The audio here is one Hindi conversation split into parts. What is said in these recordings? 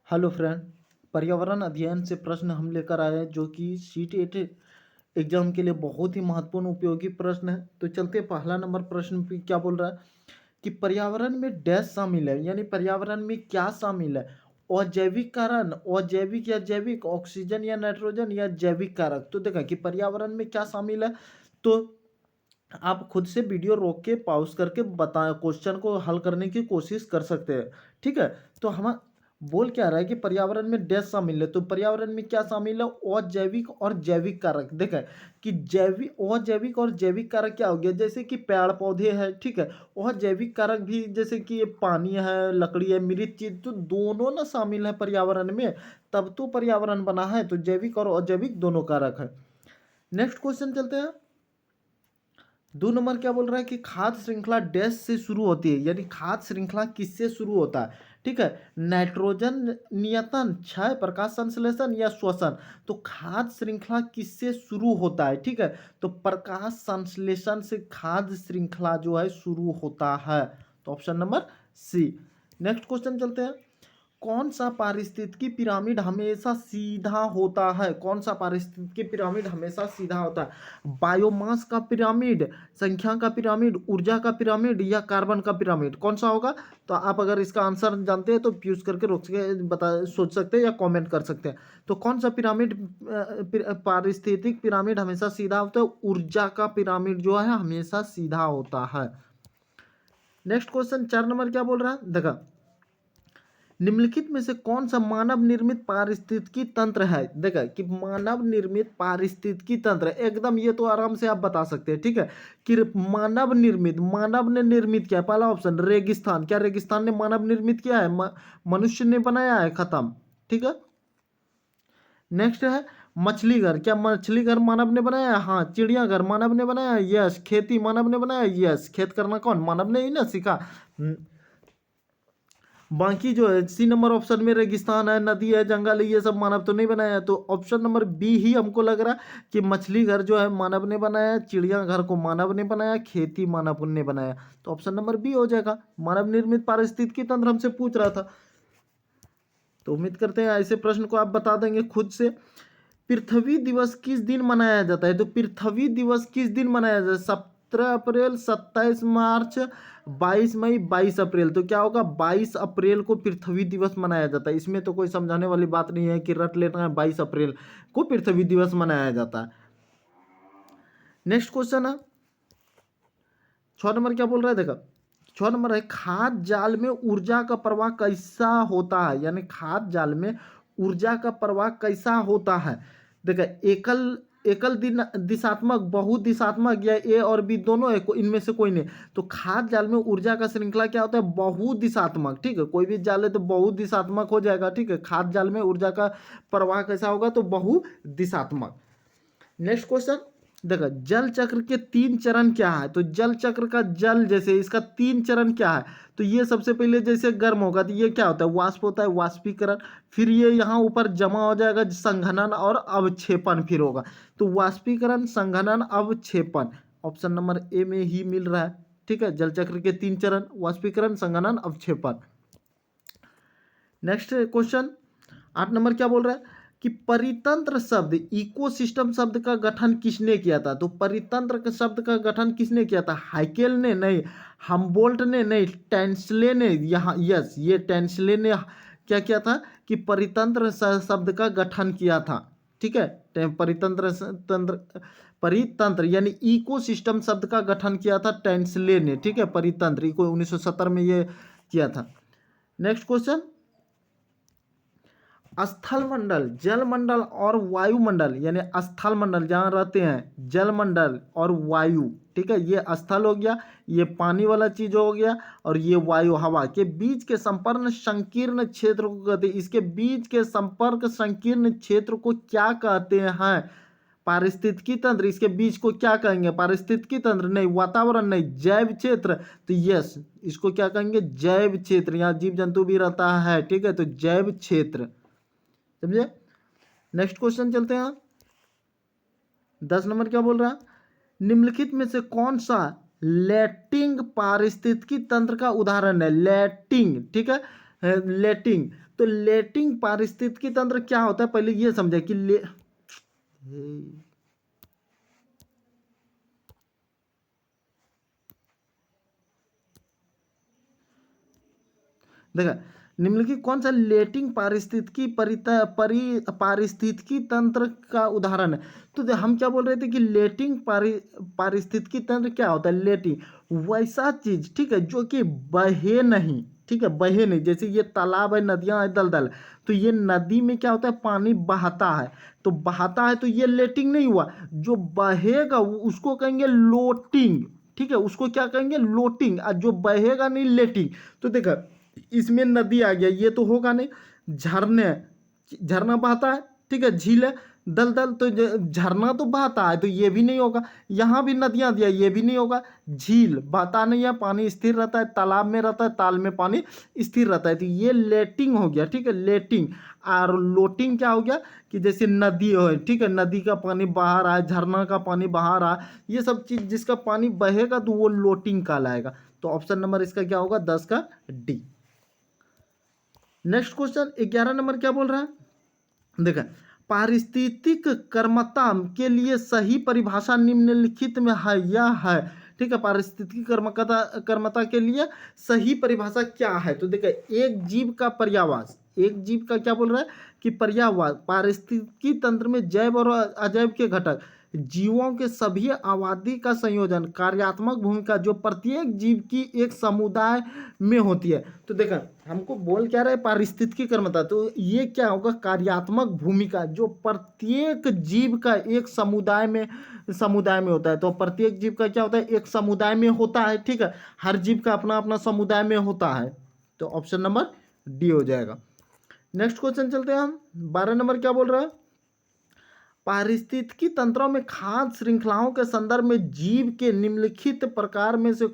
Hello friend. पर्यावरण अध्ययन से प्रश्न हम लेकर आए हैं जो कि सीटेट एग्जाम के लिए बहुत ही महत्वपूर्ण उपयोगी प्रश्न है। तो चलते पहला नंबर प्रश्न पे क्या बोल रहा है कि पर्यावरण में डैश शामिल है, यानी पर्यावरण में क्या शामिल है। अजैविक कारण, अजैविक या जैविक, ऑक्सीजन या नाइट्रोजन या जैविक कारक। तो देखा कि पर्यावरण में क्या शामिल है। तो आप खुद से वीडियो रोक के पॉज करके बता क्वेश्चन को हल करने की कोशिश कर सकते हैं। ठीक है। तो हम बोल क्या रहा है कि पर्यावरण में डैश शामिल है। तो पर्यावरण में क्या शामिल है, अजैविक और जैविक कारक। देखा कि जैविक, अजैविक और जैविक कारक क्या हो गया, जैसे कि पेड़ पौधे हैं। ठीक है। और जैविक कारक भी जैसे कि पानी है, लकड़ी है, मृत चीज, तो दोनों ना शामिल है पर्यावरण में, तब तो पर्यावरण बना है। तो जैविक और अजैविक दोनों कारक है। नेक्स्ट क्वेश्चन चलते हैं। 2 नंबर क्या बोल रहा है कि खाद्य श्रृंखला डैश से शुरू होती है, यानी खाद्य श्रृंखला किससे शुरू होता है। ठीक है। नाइट्रोजन नियतन, क्षय, प्रकाश संश्लेषण या श्वसन। तो खाद्य श्रृंखला किससे शुरू होता है। ठीक है। तो प्रकाश संश्लेषण से खाद्य श्रृंखला जो है शुरू होता है। तो option number C. Next question चलते हैं। कौन सा पारिस्थितिकी पिरामिड हमेशा सीधा होता है। कौन सा पारिस्थितिकी पिरामिड हमेशा सीधा होता है। बायोमास का पिरामिड, संख्या का पिरामिड, ऊर्जा का पिरामिड या कार्बन का पिरामिड, कौन सा होगा। तो आप अगर इसका आंसर जानते हैं तो फ्यूज करके रोक के बता सोच सकते हैं या कमेंट कर सकते हैं। तो कौन सा पिरामिड, पारिस्थितिक पिरामिड हमेशा सीधा होता है। ऊर्जा का पिरामिड जो है हमेशा सीधा होता है। नेक्स्ट क्वेश्चन 4 नंबर क्या बोल रहा है, देखा निम्नलिखित में से कौन सा मानव निर्मित पारिस्थितिकी तंत्र है। देखा कि मानव निर्मित पारिस्थितिकी तंत्र एकदम, ये तो आराम से आप बता सकते हैं। ठीक है कि मानव निर्मित, मानव ने निर्मित किया है। पहला ऑप्शन रेगिस्तान, क्या रेगिस्तान ने मानव निर्मित किया है, मनुष्य ने बनाया है, खत्म। ठीक है। नेक्स्ट है मछली घर, क्या मछली घर मानव ने बनाया है। हाँ। चिड़ियाघर मानव ने बनाया है, यस। खेती मानव ने बनाया है, यस। खेत करना कौन, मानव ने ही ना सीखा। बाकी जो है सी नंबर ऑप्शन में रेगिस्तान है, नदी है, जंगल है, ये सब मानव तो नहीं बनाया है। तो ऑप्शन नंबर बी ही हमको लग रहा है कि मछली घर जो है मानव ने बनाया, चिड़ियाघर को मानव ने बनाया, खेती मानव ने बनाया। तो ऑप्शन नंबर बी हो जाएगा। मानव निर्मित पारिस्थितिकी तंत्र हमसे पूछ रहा था, तो उम्मीद करते हैं ऐसे प्रश्न को आप बता देंगे खुद से। पृथ्वी दिवस किस दिन मनाया जाता है। तो पृथ्वी दिवस किस दिन मनाया जाता है। 17 अप्रैल, 27 मार्च, 22 मई, 22 अप्रैल। तो क्या होगा, 22 अप्रैल को पृथ्वी दिवस मनाया जाता है। इसमें तो कोई समझाने वाली बात नहीं है कि रट लेना है, 22 अप्रैल को पृथ्वी दिवस मनाया जाता है। नेक्स्ट क्वेश्चन है 6 नंबर क्या बोल रहा है, देखा 6 नंबर है खाद जाल में ऊर्जा का प्रवाह कैसा होता है, यानी खाद जाल में ऊर्जा का प्रवाह कैसा होता है। देखा एकल एकल दिशात्मक, बहुदिशात्मक या ए और बी दोनों है, इनमें से कोई नहीं। तो खाद जाल में ऊर्जा का श्रृंखला क्या होता है, बहुदिशात्मक। ठीक है, कोई भी जाल है तो बहुदिशात्मक हो जाएगा। ठीक है, खाद जाल में ऊर्जा का प्रवाह कैसा होगा, तो बहुदिशात्मक। नेक्स्ट क्वेश्चन, देखो जल चक्र के 3 चरण क्या है। तो जल चक्र का जल जैसे इसका 3 चरण क्या है। तो ये सबसे पहले जैसे गर्म होगा तो ये क्या होता है, वाष्प होता है, वाष्पीकरण। फिर ये यहाँ ऊपर जमा हो जाएगा, संघनन और अवक्षेपण फिर होगा। तो वाष्पीकरण, संघनन, अवक्षेपण ऑप्शन नंबर ए में ही मिल रहा है। ठीक है, जल चक्र के 3 चरण, वाष्पीकरण, संघनन, अवक्षेपण। नेक्स्ट क्वेश्चन 8 नंबर क्या बोल रहा है कि परितंत्र शब्द, इकोसिस्टम शब्द का गठन किसने किया था। तो परितंत्र के शब्द का गठन किसने किया था, हाइकेल ने नहीं, हमबोल्ट ने नहीं, टेंसले ने। यहाँ यस, ये टेंसले ने क्या किया था कि परितंत्र शब्द का गठन किया था। ठीक है, परितंत्र यानी इकोसिस्टम शब्द का गठन किया था टेंसले ने। ठीक है, परितंत्र इको 1970 में ये किया था। नेक्स्ट क्वेश्चन, स्थल मंडल, जलमंडल और वायुमंडल, यानी स्थल मंडल जहाँ रहते हैं, जलमंडल और वायु। ठीक है, ये स्थल हो गया, ये पानी वाला चीज हो गया, और ये वायु हवा के बीच के संपर्क संकीर्ण क्षेत्र को कहते हैं। इसके बीच के संपर्क संकीर्ण क्षेत्र को क्या कहते हैं, पारिस्थितिकी तंत्र। इसके बीच को क्या कहेंगे, पारिस्थितिकी तंत्र नहीं, वातावरण नहीं, जैव क्षेत्र। तो यस, इसको क्या कहेंगे, जैव क्षेत्र। यहाँ जीव जंतु भी रहता है। ठीक है, तो जैव क्षेत्र, समझे। नेक्स्ट क्वेश्चन चलते हैं। 10 नंबर क्या बोल रहा है, निम्नलिखित में से कौन सा लैटिंग पारिस्थितिकी तंत्र का उदाहरण है। लैटिंग, ठीक है, लेटिंग। तो लेटिंग पारिस्थितिकी तंत्र क्या होता है, पहले ये समझे कि देखा, निम्नलिखित कौन सा लेटिंग पारिस्थितिकी पारिस्थितिकी तंत्र का उदाहरण है। तो हम क्या बोल रहे थे कि लेटिंग पारिस्थितिकी तंत्र क्या होता है। लेटिंग वैसा चीज, ठीक है, जो कि बहे नहीं, ठीक है, बहे नहीं। जैसे ये तालाब है, नदियां है, दलदल, तो ये नदी में क्या होता है, पानी बहता है, तो बहता है तो ये लेटिंग नहीं हुआ। जो बहेगा उसको कहेंगे लोटिंग, ठीक है, उसको क्या कहेंगे, लोटिंग। और जो बहेगा नहीं, लेटिंग। तो देखा, इसमें नदी आ गया, ये तो होगा नहीं। झरने, झरना बहता है, ठीक है, झील है, दलदल, तो झरना तो बहता है, तो ये भी नहीं होगा। यहाँ भी नदियां दिया, ये भी नहीं होगा। झील बहता नहीं है, पानी स्थिर रहता है, तालाब में रहता है, ताल में पानी स्थिर रहता है, तो ये लेटिंग हो गया, ठीक है, लेटिंग। और लोटिंग क्या हो गया कि जैसे नदी हो, ठीक है, नदी का पानी बहा रहा है, झरना का पानी बहा रहा है, ये सब चीज जिसका पानी बहेगा तो वो लोटिंग कहलाएगा। तो ऑप्शन नंबर इसका क्या होगा, 10 का डी। नेक्स्ट क्वेश्चन 11 नंबर क्या बोल रहा है, देखा, पारिस्थितिक कर्मता के लिए सही परिभाषा निम्नलिखित में है या है। ठीक है, पारिस्थितिक कर्मता के लिए सही परिभाषा क्या है। तो देखा, एक जीव का पर्यावास, एक जीव का क्या बोल रहा है कि पर्यावास, पारिस्थितिकी तंत्र में जैव और अजैव के घटक, जीवों के सभी आबादी का संयोजन, कार्यात्मक भूमिका जो प्रत्येक जीव की एक समुदाय में होती है। तो देखा, हमको बोल क्या रहा है, पारिस्थितिकी कर्मता, तो ये क्या होगा, कार्यात्मक भूमिका जो प्रत्येक जीव का एक समुदाय में होता है। तो प्रत्येक जीव का क्या होता है, एक समुदाय में होता है, ठीक है, हर जीव का अपना अपना समुदाय में होता है। तो ऑप्शन नंबर डी हो जाएगा। नेक्स्ट क्वेश्चन चलते हैं हम, 12 नंबर क्या बोल रहा है, पारिस्थितिकी तंत्रों में खाद्य श्रृंखलाओं के संदर्भ में जीव के निम्नलिखित प्रकार में से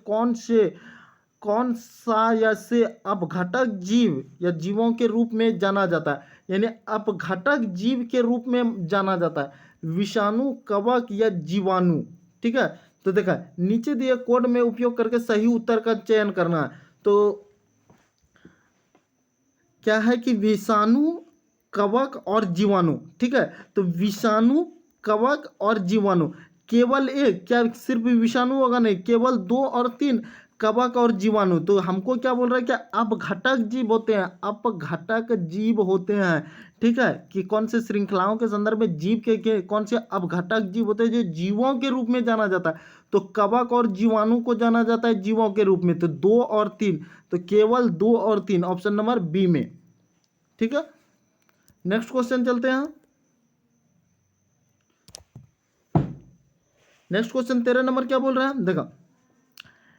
कौन सा या से अपघटक जीव या जीवों के रूप में जाना जाता है। यानी अपघटक जीव के रूप में जाना जाता है, विषाणु, कवक या जीवाणु। ठीक है, तो देखा, नीचे दिए कोड में उपयोग करके सही उत्तर का चयन करना है। तो क्या है कि विषाणु, कवक और जीवाणु। ठीक है, तो विषाणु, कवक और जीवाणु, केवल एक, क्या सिर्फ विषाणु होगा, नहीं, केवल 2 और 3, कवक और जीवाणु। तो हमको क्या बोल रहा है कि अपघटक जीव होते हैं, अपघटक जीव होते हैं। ठीक है, कि कौन से श्रृंखलाओं के संदर्भ में जीव के कौन से अपघटक जीव होते हैं जो जीवों के रूप में जाना जाता है। तो कवक और जीवाणु को जाना जाता है जीवों के रूप में। तो 2 और 3, तो केवल 2 और 3, ऑप्शन नंबर बी में। ठीक है, नेक्स्ट क्वेश्चन चलते हैं। नेक्स्ट क्वेश्चन 13 नंबर क्या बोल रहा है, देखा,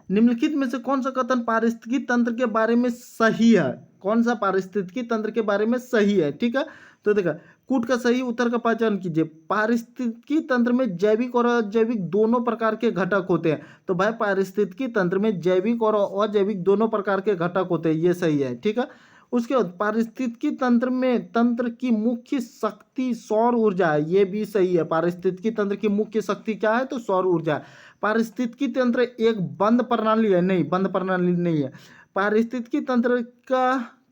निम्नलिखित में से कौन सा कथन पारिस्थितिकी तंत्र के बारे में सही है। कौन सा पारिस्थितिकी तंत्र के बारे में सही है। ठीक है, तो देखा, कूट का सही उत्तर का पहचान कीजिए। पारिस्थितिकी तंत्र में जैविक और अजैविक दोनों प्रकार के घटक होते हैं। तो भाई, पारिस्थितिकी तंत्र में जैविक और अजैविक दोनों प्रकार के घटक होते हैं, ये सही है। ठीक है, उसके बाद पारिस्थितिकी तंत्र की मुख्य शक्ति सौर ऊर्जा है, ये भी सही है। पारिस्थितिकी तंत्र की मुख्य शक्ति क्या है, तो सौर ऊर्जा है। पारिस्थितिकी तंत्र एक बंद प्रणाली है, नहीं, बंद प्रणाली नहीं है। पारिस्थितिकी तंत्र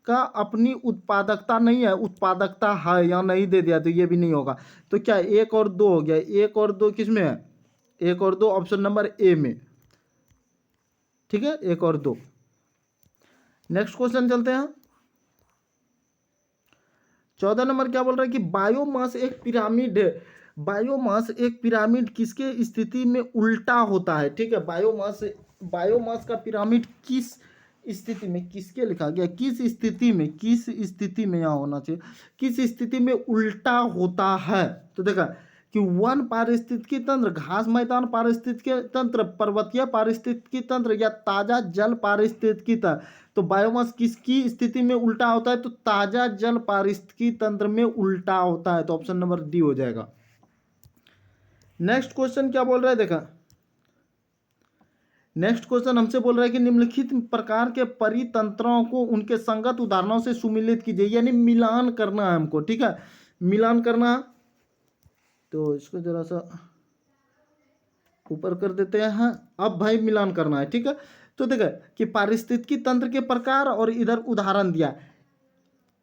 का अपनी उत्पादकता नहीं है, उत्पादकता है या नहीं दे दिया तो ये भी नहीं होगा। तो क्या 1 और 2 हो गया, 1 और 2 किस में है, 1 और 2 ऑप्शन नंबर ए में। ठीक है, 1 और 2। नेक्स्ट क्वेश्चन चलते हैं। 14 नंबर क्या बोल रहा है कि बायोमास एक पिरामिड है। बायोमास एक पिरामिड किसके स्थिति में उल्टा होता है। ठीक है, बायोमास का पिरामिड किस स्थिति में, किसके लिखा गया, किस स्थिति में यहाँ होना चाहिए, किस स्थिति में उल्टा होता है। तो देखा कि वन पारिस्थितिकी तंत्र, घास मैदान पारिस्थितिकी तंत्र, पर्वतीय पारिस्थितिकी तंत्र या ताजा जल पारिस्थितिकी तंत्र। तो बायोमास किसकी स्थिति में उल्टा होता है, तो ताजा जल पारिस्थितिकी तंत्र में उल्टा होता है। तो ऑप्शन नंबर डी हो जाएगा। नेक्स्ट क्वेश्चन क्या बोल रहा है, देखा, नेक्स्ट क्वेश्चन हमसे बोल रहा है कि निम्नलिखित प्रकार के परितंत्रों को उनके संगत उदाहरणों से सुमिलित कीजिए, यानी मिलान करना है हमको। ठीक है, मिलान करना, तो इसको जरा सा ऊपर कर देते हैं। अब भाई मिलान करना है। ठीक है, तो देखा कि पारिस्थितिकी तंत्र के प्रकार और इधर उदाहरण दिया।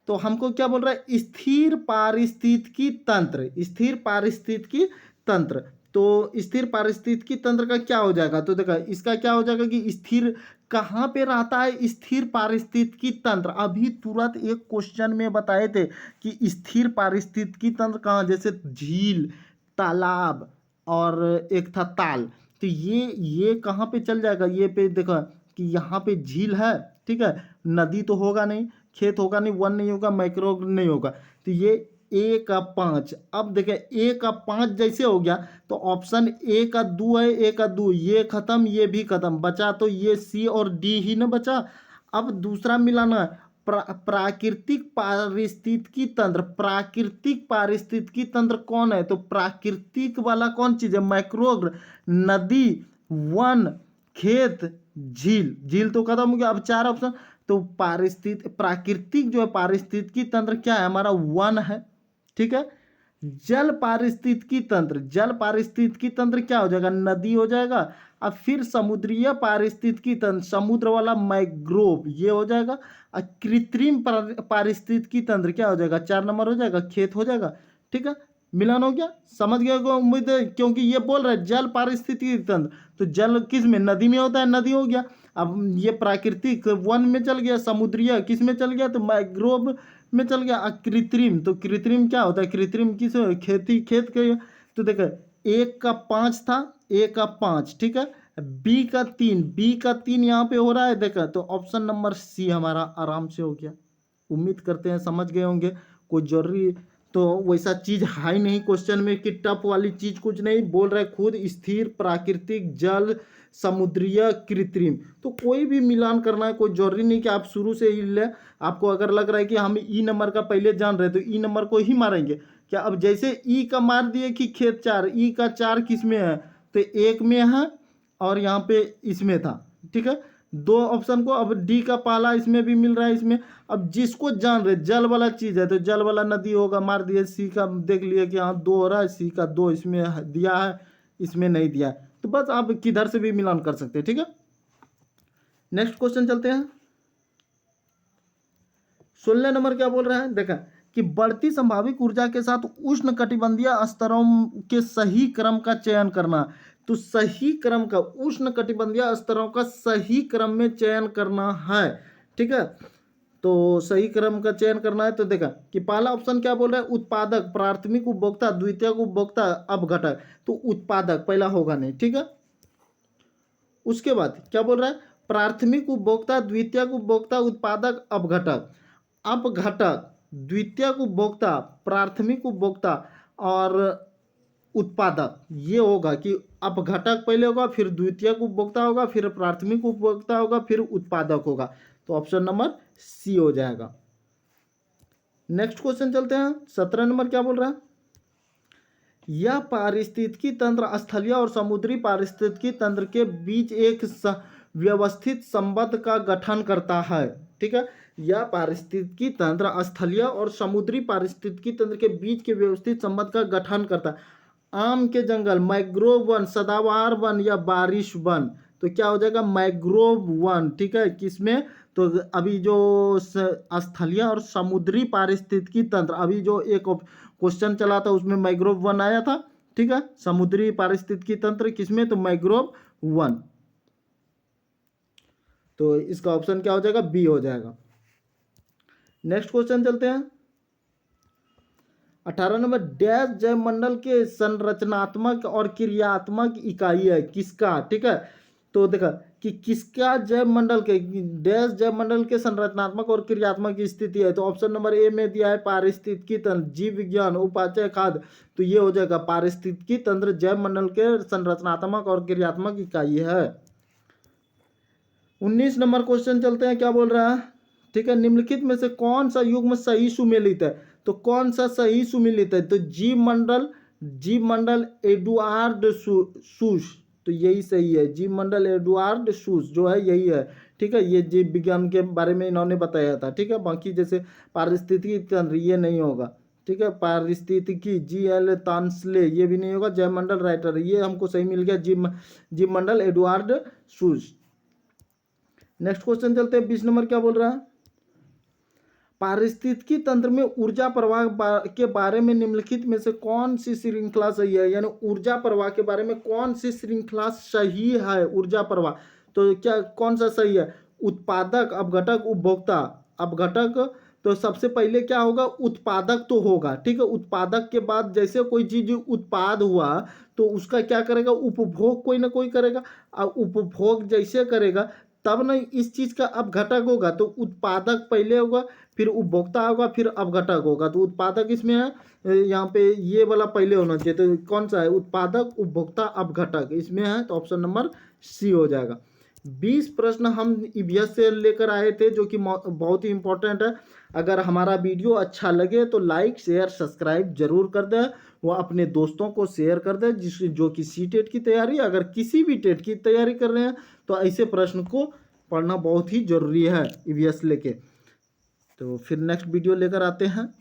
तो हमको क्या बोल रहा है, स्थिर पारिस्थितिकी तंत्र, स्थिर पारिस्थितिकी तंत्र। तो स्थिर पारिस्थितिकी तंत्र का क्या हो जाएगा, तो देखा इसका क्या हो जाएगा कि स्थिर कहाँ पे रहता है स्थिर पारिस्थितिकी तंत्र। अभी तुरंत एक क्वेश्चन में बताए थे कि स्थिर पारिस्थितिकी तंत्र कहाँ, जैसे झील, तालाब और एक था ताल। तो ये कहाँ पे चल जाएगा, ये पे देखो कि यहाँ पे झील है, ठीक है, नदी तो होगा नहीं, खेत होगा नहीं, वन नहीं होगा, माइक्रो नहीं होगा। तो ये ए का 5, अब देखें ए का 5 जैसे हो गया तो ऑप्शन ए का 2 है, ए का 2, ये खत्म ये भी खत्म, बचा तो ये सी और डी ही ना बचा। अब दूसरा मिलाना प्राकृतिक पारिस्थितिकी तंत्र, प्राकृतिक पारिस्थितिकी तंत्र कौन है, तो प्राकृतिक वाला कौन चीज है, मैक्रो, नदी, वन, खेत, झील, झील तो खत्म हो गया, अब 4 ऑप्शन। तो प्राकृतिक जो है पारिस्थितिकी तंत्र क्या है हमारा, वन है, ठीक है। जल पारिस्थितिकी तंत्र, जल पारिस्थितिकी तंत्र क्या हो जाएगा, नदी हो जाएगा। अब फिर समुद्रीय पारिस्थितिकी तंत्र, समुद्र वाला मैग्रोव ये हो जाएगा। और कृत्रिम पारिस्थितिकी तंत्र क्या हो जाएगा, 4 नंबर हो जाएगा, खेत हो जाएगा, ठीक है। मिलान हो गया, समझ गए को उम्मीद है, क्योंकि ये बोल रहा है जल पारिस्थितिकी तंत्र, तो जल किस में, नदी में होता है, नदी हो गया। अब ये प्राकृतिक वन में चल गया, समुद्रीय किस में चल गया, तो मैग्रोव में चल गया। कृत्रिम, तो कृत्रिम क्या होता है, कृत्रिम किस, खेती, खेत के। तो देखो एक का 5 था, ए का 5, ठीक है, बी का 3, बी का 3 यहाँ पे हो रहा है, देखा तो ऑप्शन नंबर सी हमारा आराम से हो गया। उम्मीद करते हैं समझ गए होंगे। कोई जरूरी तो वैसा चीज है ही नहीं क्वेश्चन में कि टफ वाली चीज कुछ नहीं बोल रहा है, खुद स्थिर, प्राकृतिक, जल, समुद्रीय, कृत्रिम। तो कोई भी मिलान करना है, कोई जरूरी नहीं कि आप शुरू से ही ले। आपको अगर लग रहा है कि हम ई नंबर का पहले जान रहे तो ई नंबर को ही मारेंगे क्या। अब जैसे ई का मार दिए कि खेत 4, ई का 4 किस में है, तो एक में है और यहाँ पे इसमें था, ठीक है, 2 ऑप्शन को। अब डी का पाला इसमें भी मिल रहा है, इसमें अब जिसको जान रहे जल वाला चीज है तो जल वाला नदी होगा, मार दिए। सी का देख लिए कि हाँ 2 हो रहा है, सी का 2 इसमें दिया है, इसमें नहीं दिया है, तो बस आप किधर से भी मिलान कर सकते हैं, ठीक है। नेक्स्ट क्वेश्चन चलते हैं। 16 नंबर क्या बोल रहा है, देखा कि बढ़ती संभावित ऊर्जा के साथ उष्ण कटिबंधीय स्तरों के सही क्रम का चयन करना। तो सही क्रम का, उष्ण कटिबंधीय स्तरों का सही क्रम में चयन करना है, ठीक है। तो सही क्रम का चयन करना है, तो देखा कि पहला ऑप्शन क्या बोल रहा है, उत्पादक, प्राथमिक उपभोक्ता, द्वितीयक उपभोक्ता, अपघटक। तो उत्पादक पहला होगा नहीं, ठीक है। उसके बाद क्या बोल रहा है, प्राथमिक उपभोक्ता, द्वितीयक उपभोक्ता, उत्पादक, अपघटक। अपघटक, द्वितीयक उपभोक्ता, प्राथमिक उपभोक्ता और उत्पादक, ये होगा कि अपघटक पहले होगा, फिर द्वितीयक उपभोक्ता होगा, फिर प्राथमिक उपभोक्ता होगा, फिर उत्पादक होगा। तो ऑप्शन नंबर सी हो जाएगा। नेक्स्ट क्वेश्चन चलते हैं। 17 नंबर क्या बोल रहा है, यह पारिस्थितिकी तंत्र स्थलीय और समुद्री पारिस्थितिकी तंत्र के बीच एक व्यवस्थित संबंध का गठन करता है, ठीक है। यह पारिस्थितिकी तंत्र स्थलीय और समुद्री पारिस्थितिकी तंत्र के बीच के व्यवस्थित संबंध का गठन करता है। आम के जंगल, मैग्रोव वन, सदाबहार वन या बारिश वन। तो क्या हो जाएगा, मैग्रोव वन, ठीक है। किसमें, तो अभी जो स्थलीय और समुद्री पारिस्थितिकी तंत्र, अभी जो एक क्वेश्चन चला था उसमें मैग्रोव वन आया था, ठीक है। समुद्री पारिस्थितिकी तंत्र किसमें, तो मैग्रोव वन। तो इसका ऑप्शन क्या हो जाएगा, बी हो जाएगा। नेक्स्ट क्वेश्चन चलते हैं। 18 नंबर, डैश जैवमंडल के संरचनात्मक और क्रियात्मक इकाई है किसका, ठीक है। तो देखा कि किसका जैवमंडल के, डैश जैवमंडल के संरचनात्मक और क्रियात्मक स्थिति है। तो ऑप्शन नंबर ए में दिया है पारिस्थितिकी तंत्र, जीव विज्ञान, उपाचय, खाद्य। तो ये हो जाएगा पारिस्थितिकी तंत्र जैवमंडल के संरचनात्मक और क्रियात्मक इकाई है। 19 नंबर क्वेश्चन चलते हैं, क्या बोल रहा है, ठीक है, निम्नलिखित में से कौन सा युग्म सही सुमेलित है। तो कौन सा सही सुमेलित है, तो जीव मंडल एडुआर्ड सूस, तो यही सही है। जीव मंडल एडुआर्ड सूस जो है यही है, ठीक है। ये जीव विज्ञान के बारे में इन्होंने बताया था, ठीक है। बाकी जैसे पारिस्थितिकी तंत्र ये नहीं होगा, ठीक है। पारिस्थितिकी GL तांसले ये भी नहीं होगा। जैवमंडल राइटर ये हमको सही मिल गया, जीव मंडल एडुआर्ड सूस। नेक्स्ट क्वेश्चन चलते हैं। 20 नंबर क्या बोल रहा है, पारिस्थितिकी तंत्र में ऊर्जा प्रवाह के बारे में निम्नलिखित में से कौन सी श्रृंखला सही है, यानी ऊर्जा प्रवाह के बारे में कौन सी श्रृंखला सही है। ऊर्जा प्रवाह तो क्या कौन सा सही है, उत्पादक, अपघटक, उपभोक्ता। अपघटक तो सबसे पहले क्या होगा, उत्पादक तो होगा, ठीक है। उत्पादक के बाद जैसे कोई चीज उत्पाद हुआ तो उसका क्या करेगा, उपभोग कोई ना कोई करेगा। और उपभोग जैसे करेगा तब ना इस चीज का अपघटक होगा। तो उत्पादक पहले होगा, फिर उपभोक्ता होगा, फिर अपघटक होगा। तो उत्पादक इसमें है, यहाँ पे ये वाला पहले होना चाहिए। तो कौन सा है, उत्पादक, उपभोक्ता, अपघटक इसमें है। तो ऑप्शन नंबर सी हो जाएगा। 20 प्रश्न हम ईवीएस से लेकर आए थे जो कि बहुत ही इंपॉर्टेंट है। अगर हमारा वीडियो अच्छा लगे तो लाइक शेयर सब्सक्राइब जरूर कर दें, वो अपने दोस्तों को शेयर कर दें जो कि सीटेट की तैयारी, अगर किसी भी टेट की तैयारी कर रहे हैं तो ऐसे प्रश्न को पढ़ना बहुत ही जरूरी है ईवीएस लेके। तो फिर नेक्स्ट वीडियो लेकर आते हैं।